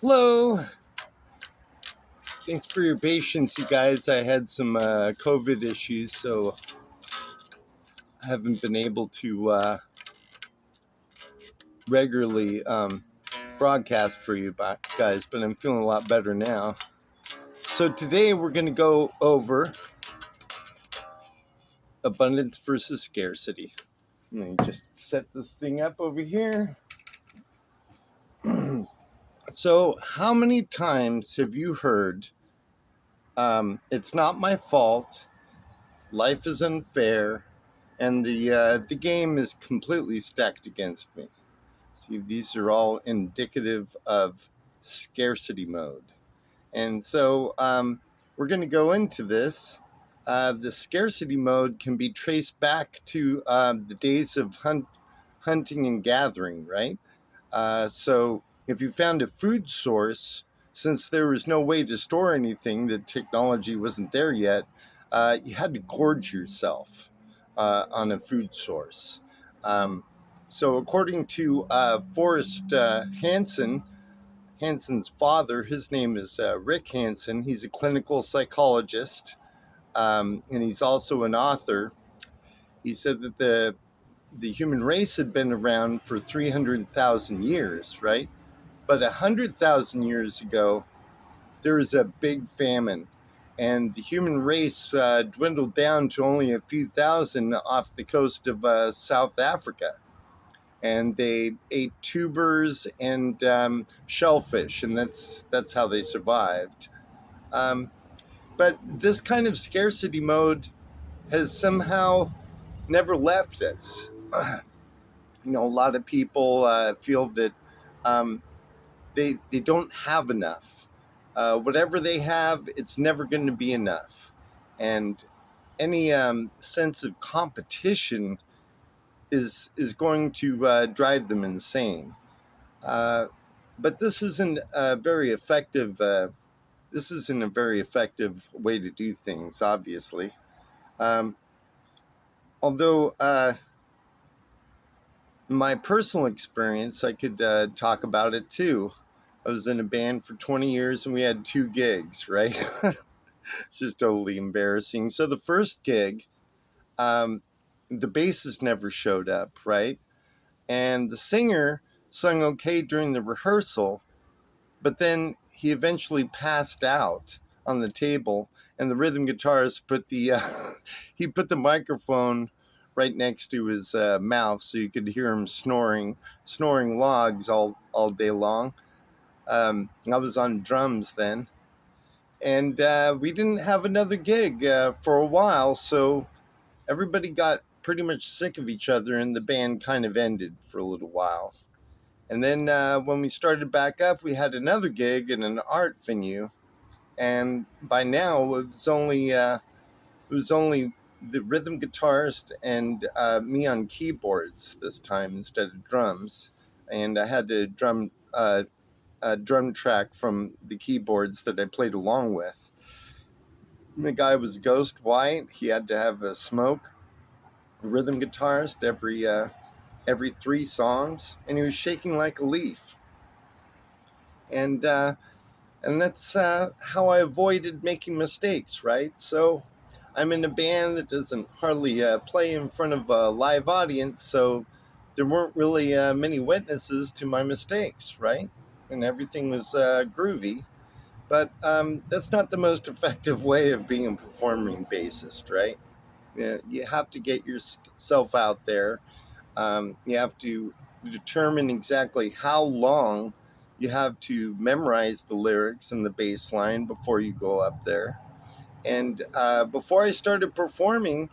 Hello. Thanks for your patience, you guys. I had some COVID issues, so I haven't been able to regularly broadcast for you guys, but I'm feeling a lot better now. So today we're going to go over abundance versus scarcity. Let me just set this thing up over here. So how many times have you heard, it's not my fault, life is unfair, and the game is completely stacked against me? See, these are all indicative of scarcity mode. And so we're going to go into this. The scarcity mode can be traced back to the days of hunting and gathering, right? So if you found a food source, since there was no way to store anything, the technology wasn't there yet, you had to gorge yourself on a food source. So according to Forrest Hanson, Hanson's father, his name is Rick Hanson. He's a clinical psychologist, and he's also an author. He said that the human race had been around for 300,000 years, right? But 100,000 years ago, there was a big famine, and the human race dwindled down to only a few thousand off the coast of South Africa. And they ate tubers and shellfish, and that's how they survived. But this kind of scarcity mode has somehow never left us. A lot of people feel that they don't have enough. Whatever they have, it's never going to be enough. And any sense of competition is going to drive them insane. But this isn't a very effective. This isn't a very effective way to do things, obviously. Although my personal experience, I could talk about it too. I was in a band for 20 years and we had 2 gigs, right? It's just totally embarrassing. So the first gig, the bassist never showed up, right? And the singer sung okay during the rehearsal, but then he eventually passed out on the table, and the rhythm guitarist put the microphone right next to his mouth so you could hear him snoring logs all day long. I was on drums then, and we didn't have another gig for a while, so everybody got pretty much sick of each other, and the band kind of ended for a little while. And then when we started back up, we had another gig in an art venue, and by now it was only the rhythm guitarist and me on keyboards this time instead of drums, and I had to drum a drum track from the keyboards that I played along with. The guy was ghost white. He had to have a smoke. The rhythm guitarist every 3 songs, and he was shaking like a leaf. And that's how I avoided making mistakes, right? So I'm in a band that doesn't hardly play in front of a live audience, so there weren't really many witnesses to my mistakes, right? And everything was groovy. But that's not the most effective way of being a performing bassist, right? You have to get yourself out there. You have to determine exactly how long you have to memorize the lyrics and the bass line before you go up there. And before I started performing,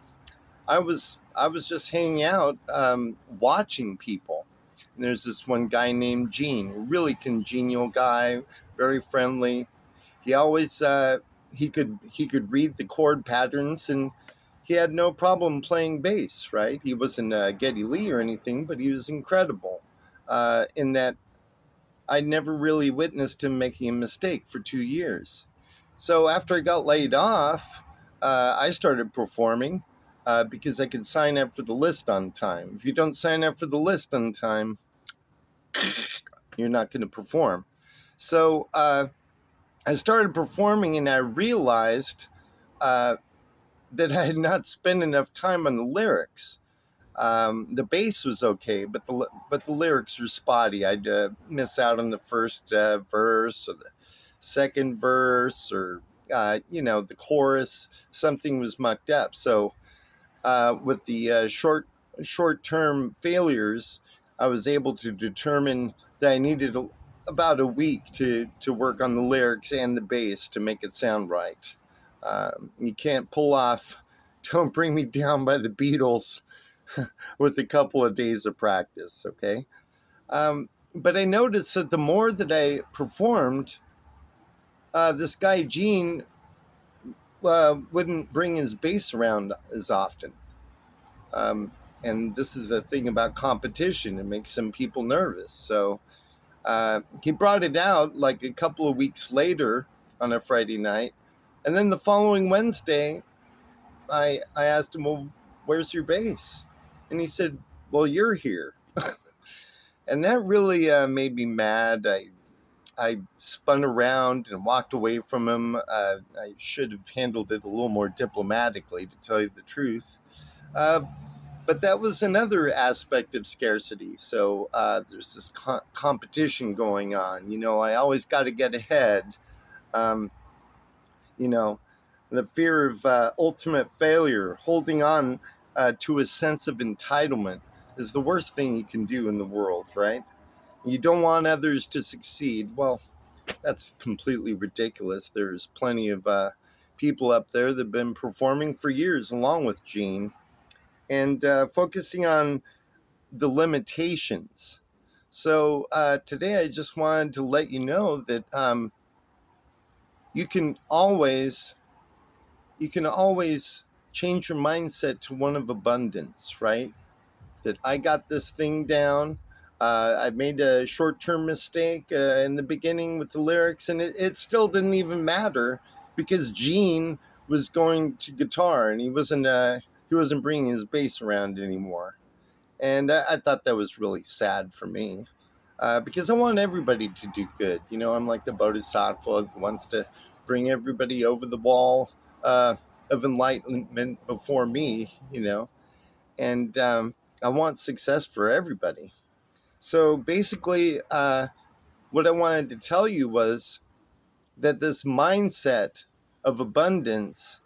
I was just hanging out, watching people. And there's this one guy named Gene, a really congenial guy, very friendly. He always he could read the chord patterns, and he had no problem playing bass, right? He wasn't Geddy Lee or anything, but he was incredible in that I never really witnessed him making a mistake for 2 years. So after I got laid off, I started performing because I could sign up for the list on time. If you don't sign up for the list on time, you're not going to perform. So I started performing, and I realized that I had not spent enough time on the lyrics. The bass was okay, but the lyrics were spotty. I'd miss out on the first verse or the second verse, or the chorus. Something was mucked up. So with the short-term failures, I was able to determine that I needed about a week to work on the lyrics and the bass to make it sound right. You can't pull off "Don't Bring Me Down" by the Beatles with a couple of days of practice, okay? But I noticed that the more that I performed, this guy Gene wouldn't bring his bass around as often. And this is the thing about competition. It makes some people nervous. So he brought it out like a couple of weeks later on a Friday night. And then the following Wednesday, I asked him, well, where's your bass? And he said, well, you're here. And that really made me mad. I spun around and walked away from him. I should have handled it a little more diplomatically, to tell you the truth. But that was another aspect of scarcity. So there's this competition going on. I always got to get ahead. Um, the fear of ultimate failure, holding on to a sense of entitlement, is the worst thing you can do in the world, right? You don't want others to succeed. Well, that's completely ridiculous. There's plenty of people up there that have been performing for years along with Gene, and focusing on the limitations. So today I just wanted to let you know that you can always change your mindset to one of abundance, right? That I got this thing down. I made a short-term mistake in the beginning with the lyrics, and it still didn't even matter because Gene was going to guitar, and he wasn't bringing his bass around anymore. And I thought that was really sad for me, because I want everybody to do good. I'm like the bodhisattva that wants to bring everybody over the wall of enlightenment before me. And I want success for everybody. So basically, what I wanted to tell you was that this mindset of abundance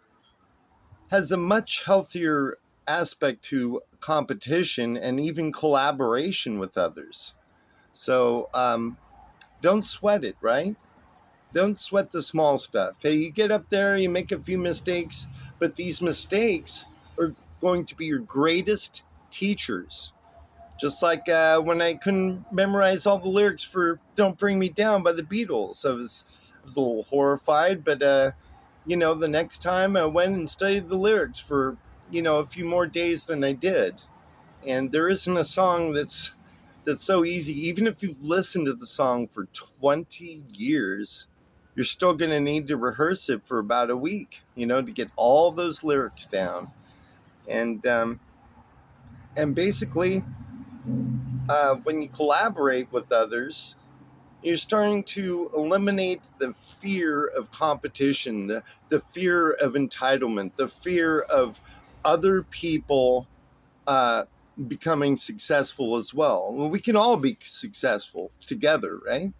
has a much healthier aspect to competition and even collaboration with others. So don't sweat it, right? Don't sweat the small stuff. Hey, you get up there, you make a few mistakes, but these mistakes are going to be your greatest teachers. Just like when I couldn't memorize all the lyrics for "Don't Bring Me Down" by the Beatles. I was a little horrified, but the next time I went and studied the lyrics for a few more days than I did. And there isn't a song that's so easy. Even if you've listened to the song for 20 years, you're still going to need to rehearse it for about a week, to get all those lyrics down. And basically, when you collaborate with others, you're starting to eliminate the fear of competition, the fear of entitlement, the fear of other people becoming successful as well. Well, we can all be successful together, right?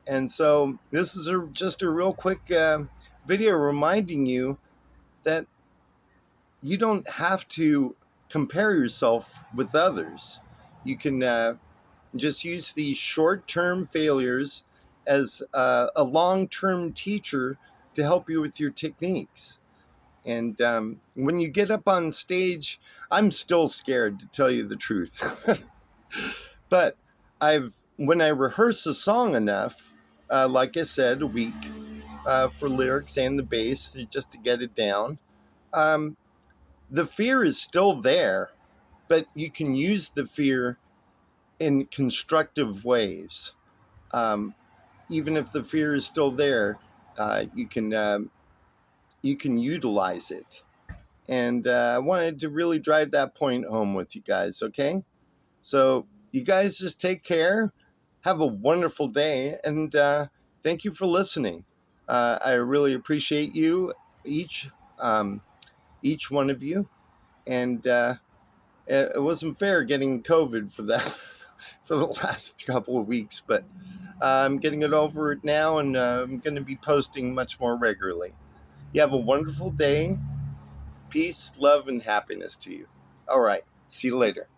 And so this is just a real quick video reminding you that you don't have to compare yourself with others. You can just use these short-term failures as a long-term teacher to help you with your techniques. And when you get up on stage, I'm still scared, to tell you the truth. But when I rehearse a song enough, like I said, a week for lyrics and the bass, just to get it down, the fear is still there, but you can use the fear in constructive ways. Even if the fear is still there, you can utilize it. And I wanted to really drive that point home with you guys, okay? So you guys just take care. Have a wonderful day. And thank you for listening. I really appreciate you, each, um, each one of you. And it wasn't fair getting COVID for that for the last couple of weeks, but I'm getting it over it now, and I'm going to be posting much more regularly. You have a wonderful day. Peace, love, and happiness to you. All right. See you later.